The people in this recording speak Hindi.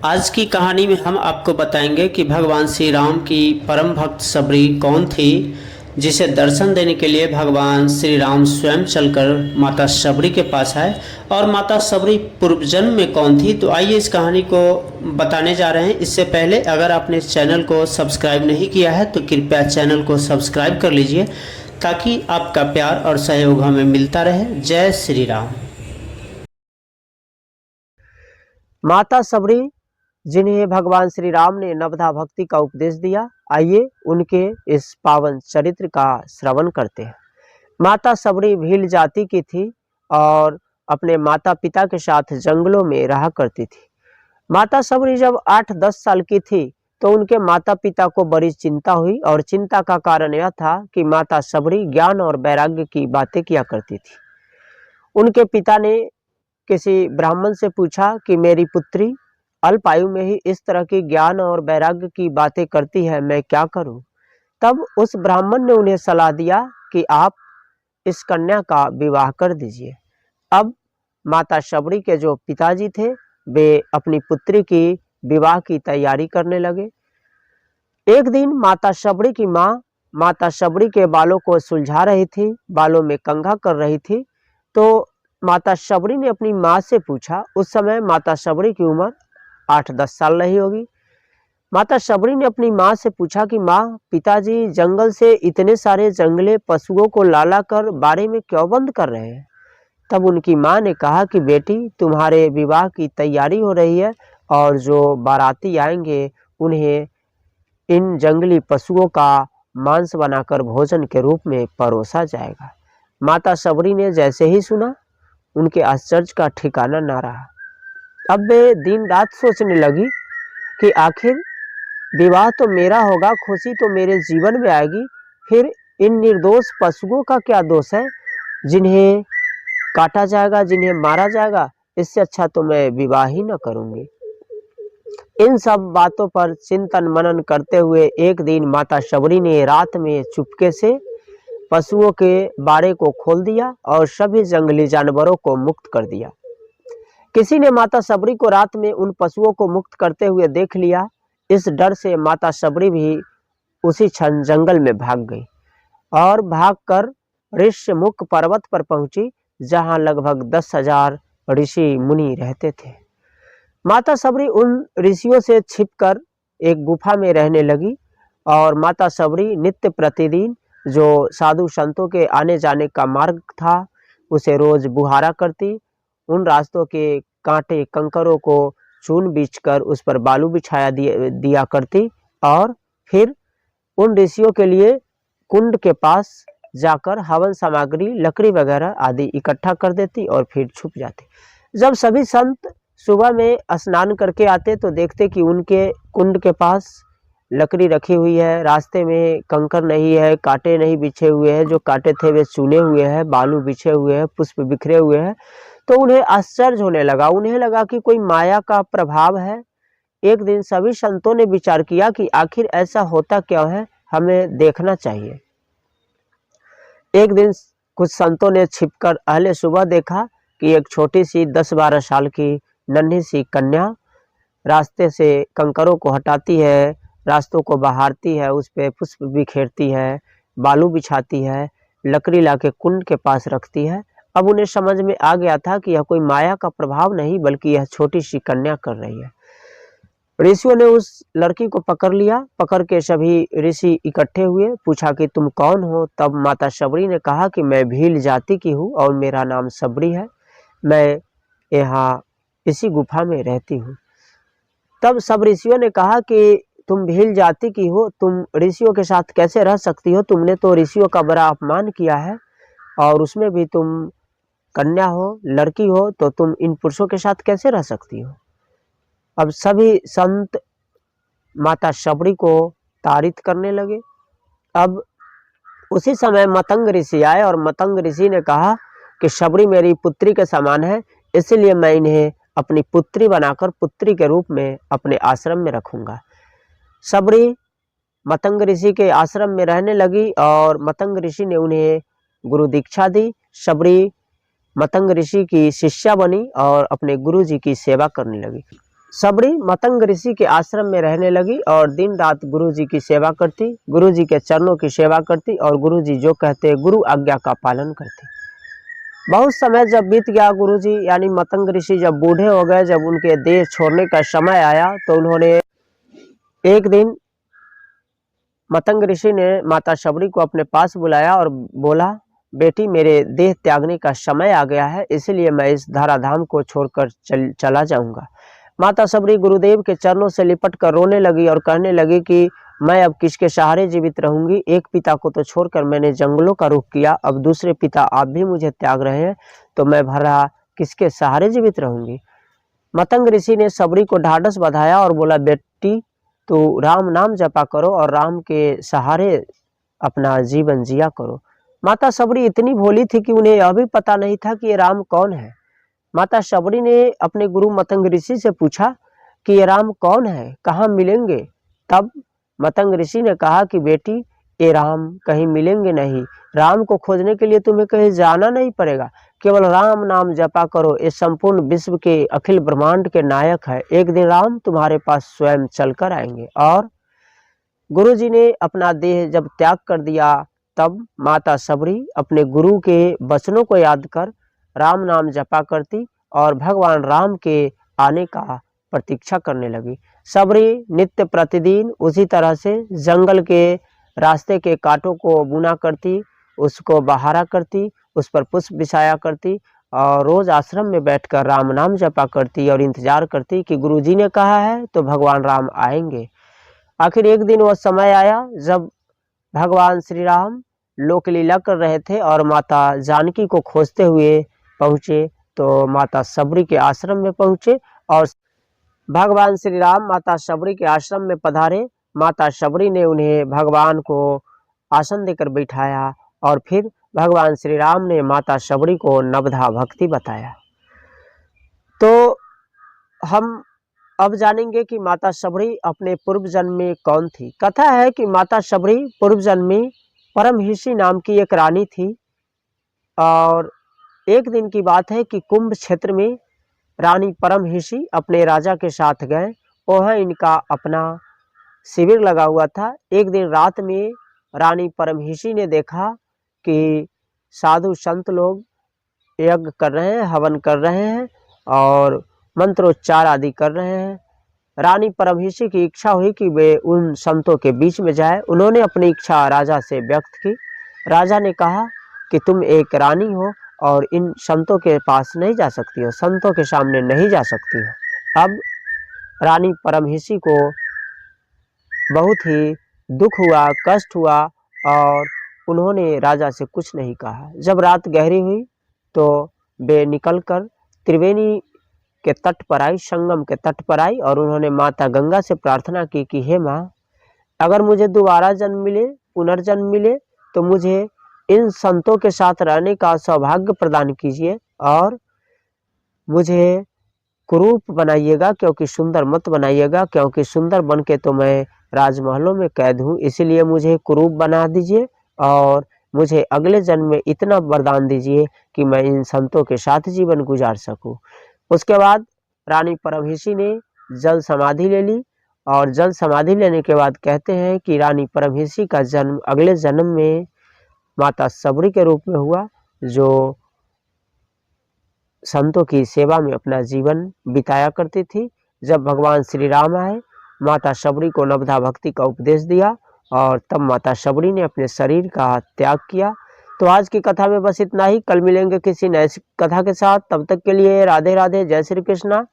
आज की कहानी में हम आपको बताएंगे कि भगवान श्री राम की परम भक्त सबरी कौन थी, जिसे दर्शन देने के लिए भगवान श्री राम स्वयं चलकर माता सबरी के पास आए। और माता सबरी पूर्व जन्म में कौन थी, तो आइए इस कहानी को बताने जा रहे हैं। इससे पहले अगर आपने इस चैनल को सब्सक्राइब नहीं किया है तो कृपया चैनल को सब्सक्राइब कर लीजिए, ताकि आपका प्यार और सहयोग हमें मिलता रहे। जय श्री राम। माता सबरी, जिन्हें भगवान श्री राम ने नवधा भक्ति का उपदेश दिया, आइए उनके इस पावन चरित्र का श्रवण करते हैं। माता सबरी भील जाति की थी और अपने माता पिता के साथ जंगलों में रहा करती थी। माता सबरी जब 8-10 साल की थी तो उनके माता पिता को बड़ी चिंता हुई, और चिंता का कारण यह था कि माता सबरी ज्ञान और वैराग्य की बातें किया करती थी। उनके पिता ने किसी ब्राह्मण से पूछा कि मेरी पुत्री अल्प आयु में ही इस तरह की ज्ञान और वैराग्य की बातें करती है, मैं क्या करूं? तब उस ब्राह्मण ने उन्हें सलाह दिया कि आप इस कन्या का विवाह कर दीजिए। अब माता सबरी के जो पिताजी थे, वे अपनी पुत्री की विवाह की तैयारी करने लगे। एक दिन माता सबरी की माँ माता सबरी के बालों को सुलझा रही थी, बालों में कंघा कर रही थी। तो माता सबरी ने अपनी माँ से पूछा, उस समय माता सबरी की उम्र 8-10 साल रही होगी। माता सबरी ने अपनी माँ से पूछा कि माँ, पिताजी जंगल से इतने सारे जंगली पशुओं को लाला कर बाड़े में क्यों बंद कर रहे हैं? तब उनकी माँ ने कहा कि बेटी, तुम्हारे विवाह की तैयारी हो रही है और जो बाराती आएंगे उन्हें इन जंगली पशुओं का मांस बनाकर भोजन के रूप में परोसा जाएगा। माता सबरी ने जैसे ही सुना, उनके आश्चर्य का ठिकाना ना रहा। अब वे दिन रात सोचने लगी कि आखिर विवाह तो मेरा होगा, खुशी तो मेरे जीवन में आएगी, फिर इन निर्दोष पशुओं का क्या दोष है जिन्हें काटा जाएगा, जिन्हें मारा जाएगा? इससे अच्छा तो मैं विवाह ही न करूंगी। इन सब बातों पर चिंतन मनन करते हुए एक दिन माता सबरी ने रात में चुपके से पशुओं के बाड़े को खोल दिया और सभी जंगली जानवरों को मुक्त कर दिया। किसी ने माता सबरी को रात में उन पशुओं को मुक्त करते हुए देख लिया। इस डर से माता सबरी भी उसी क्षण जंगल में भाग गई और भागकर ऋष्यमुख पर्वत पर पहुंची, जहां लगभग 10,000 ऋषि मुनि रहते थे। माता सबरी उन ऋषियों से छिपकर एक गुफा में रहने लगी, और माता सबरी नित्य प्रतिदिन जो साधु संतों के आने जाने का मार्ग था, उसे रोज बुहारा करती। उन रास्तों के कांटे कंकरों को चून बीछकर उस पर बालू बिछाया दिया करती, और फिर उन ऋषियों के लिए कुंड के पास जाकर हवन सामग्री, लकड़ी वगैरह आदि इकट्ठा कर देती और फिर छुप जाती। जब सभी संत सुबह में स्नान करके आते तो देखते कि उनके कुंड के पास लकड़ी रखी हुई है, रास्ते में कंकर नहीं है, कांटे नहीं बिछे हुए हैं, जो कांटे थे वे चुने हुए हैं, बालू बिछे हुए हैं, पुष्प बिखरे हुए हैं। तो उन्हें आश्चर्य होने लगा, उन्हें लगा कि कोई माया का प्रभाव है। एक दिन सभी संतों ने विचार किया कि आखिर ऐसा होता क्यों है, हमें देखना चाहिए। एक दिन कुछ संतों ने छिपकर अहले सुबह देखा कि एक छोटी सी 10-12 साल की नन्ही सी कन्या रास्ते से कंकरों को हटाती है, रास्तों को बहारती है, उस पे पुष्प बिखेरती है, बालू बिछाती है, लकड़ी लाके कुंड के पास रखती है। अब उन्हें समझ में आ गया था कि यह कोई माया का प्रभाव नहीं, बल्कि यह छोटी सी कन्या कर रही है। ऋषियों ने उस लड़की को पकड़ लिया। पकड़ के सभी ऋषि इकट्ठे हुए, पूछा कि तुम कौन हो? तब माता सबरी ने कहा कि मैं भील जाति की हूँ और मेरा नाम सबरी है, मैं यहाँ इसी गुफा में रहती हूँ। तब सब ऋषियों ने कहा कि तुम भील जाति की हो, तुम ऋषियों के साथ कैसे रह सकती हो? तुमने तो ऋषियों का बड़ा अपमान किया है, और उसमें भी तुम कन्या हो, लड़की हो, तो तुम इन पुरुषों के साथ कैसे रह सकती हो? अब सभी संत माता सबरी को ताड़ित करने लगे। अब उसी समय मतंग ऋषि आए, और मतंग ऋषि ने कहा कि सबरी मेरी पुत्री के समान है, इसलिए मैं इन्हें अपनी पुत्री बनाकर पुत्री के रूप में अपने आश्रम में रखूंगा। सबरी मतंग ऋषि के आश्रम में रहने लगी और मतंग ऋषि ने उन्हें गुरु दीक्षा दी। सबरी मतंग ऋषि की शिष्या बनी और अपने गुरु जी की सेवा करने लगी। सबरी मतंग ऋषि के आश्रम में रहने लगी और दिन रात गुरु जी की सेवा करती, गुरु जी के चरणों की सेवा करती और गुरु जी जो कहते गुरु आज्ञा का पालन करती। बहुत समय जब बीत गया, गुरु जी यानी मतंग ऋषि जब बूढ़े हो गए, जब उनके देह छोड़ने का समय आया, तो उन्होंने एक दिन मतंग ऋषि ने माता शबरी को अपने पास बुलाया और बोला, बेटी मेरे देह त्यागने का समय आ गया है, इसलिए मैं इस धराधाम को छोड़कर चला जाऊंगा। माता शबरी गुरुदेव के चरणों से लिपट कर रोने लगी और कहने लगी कि मैं अब किसके सहारे जीवित रहूंगी। एक पिता को तो छोड़कर मैंने जंगलों का रुख किया, अब दूसरे पिता आप भी मुझे त्याग रहे हैं, तो मैं भला किसके सहारे जीवित रहूंगी। मतंग ऋषि ने शबरी को ढाढ़स बंधाया और बोला, बेटी तो राम नाम जपा करो और राम के सहारे अपना जीवन जिया करो। माता शबरी इतनी भोली थी कि उन्हें यह भी पता नहीं था कि ये राम कौन है। माता शबरी ने अपने गुरु मतंग ऋषि से पूछा कि ये राम कौन है, कहाँ मिलेंगे। तब मतंग ऋषि ने कहा कि बेटी ये राम कहीं मिलेंगे नहीं, राम को खोजने के लिए तुम्हें कहीं जाना नहीं पड़ेगा, केवल राम नाम जपा करो, ये संपूर्ण विश्व के अखिल ब्रह्मांड के नायक है, एक दिन राम तुम्हारे पास स्वयं चलकर आएंगे। और गुरु जी ने अपना देह जब त्याग कर दिया, तब माता शबरी अपने गुरु के वचनों को याद कर राम नाम जपा करती और भगवान राम के आने का प्रतीक्षा करने लगी। शबरी नित्य प्रतिदिन उसी तरह से जंगल के रास्ते के कांटों को बुना करती, उसको बहारा करती, उस पर पुष्प बिछाया करती और रोज आश्रम में बैठकर राम नाम जपा करती और इंतजार करती कि गुरु जी ने कहा है तो भगवान राम आएंगे। आखिर एक दिन वह समय आया जब भगवान श्री राम लोकलीला कर रहे थे और माता जानकी को खोजते हुए पहुँचे, तो माता शबरी के आश्रम में पहुँचे और भगवान श्री राम माता शबरी के आश्रम में पधारे। माता शबरी ने उन्हें भगवान को आसन देकर बैठाया और फिर भगवान श्री राम ने माता शबरी को नवधा भक्ति बताया। तो हम अब जानेंगे कि माता शबरी अपने पूर्व जन्म में कौन थी। कथा है कि माता शबरी पूर्व जन्म में परमहिषी नाम की एक रानी थी और एक दिन की बात है कि कुंभ क्षेत्र में रानी परमहिषी अपने राजा के साथ गए। वहाँ इनका अपना शिविर लगा हुआ था। एक दिन रात में रानी परमहिषी ने देखा कि साधु संत लोग यज्ञ कर रहे हैं, हवन कर रहे हैं और मंत्रोच्चार आदि कर रहे हैं। रानी परमहिषी की इच्छा हुई कि वे उन संतों के बीच में जाए। उन्होंने अपनी इच्छा राजा से व्यक्त की। राजा ने कहा कि तुम एक रानी हो और इन संतों के पास नहीं जा सकती हो, संतों के सामने नहीं जा सकती हो। अब रानी परमहिषी को बहुत ही दुख हुआ, कष्ट हुआ और उन्होंने राजा से कुछ नहीं कहा। जब रात गहरी हुई तो वे निकलकर त्रिवेणी के तट पर आई, संगम के तट पर आई और उन्होंने माता गंगा से प्रार्थना की कि हे माँ, अगर मुझे दोबारा जन्म मिले, पुनर्जन्म मिले, तो मुझे इन संतों के साथ रहने का सौभाग्य प्रदान कीजिए और मुझे कुरूप बनाइएगा, क्योंकि सुंदर मत बनाइएगा, क्योंकि सुंदर बन के तो मैं राजमहलों में कैद हूँ, इसीलिए मुझे कुरूप बना दीजिए और मुझे अगले जन्म में इतना वरदान दीजिए कि मैं इन संतों के साथ जीवन गुजार सकूं। उसके बाद रानी परमहिषी ने जल समाधि ले ली और जल समाधि लेने के बाद कहते हैं कि रानी परमहिषी का जन्म अगले जन्म में माता शबरी के रूप में हुआ, जो संतों की सेवा में अपना जीवन बिताया करती थी। जब भगवान श्री राम आए, माता शबरी को नवधा भक्ति का उपदेश दिया और तब माता शबरी ने अपने शरीर का त्याग किया। तो आज की कथा में बस इतना ही। कल मिलेंगे किसी नए कथा के साथ। तब तक के लिए राधे राधे, जय श्री कृष्णा।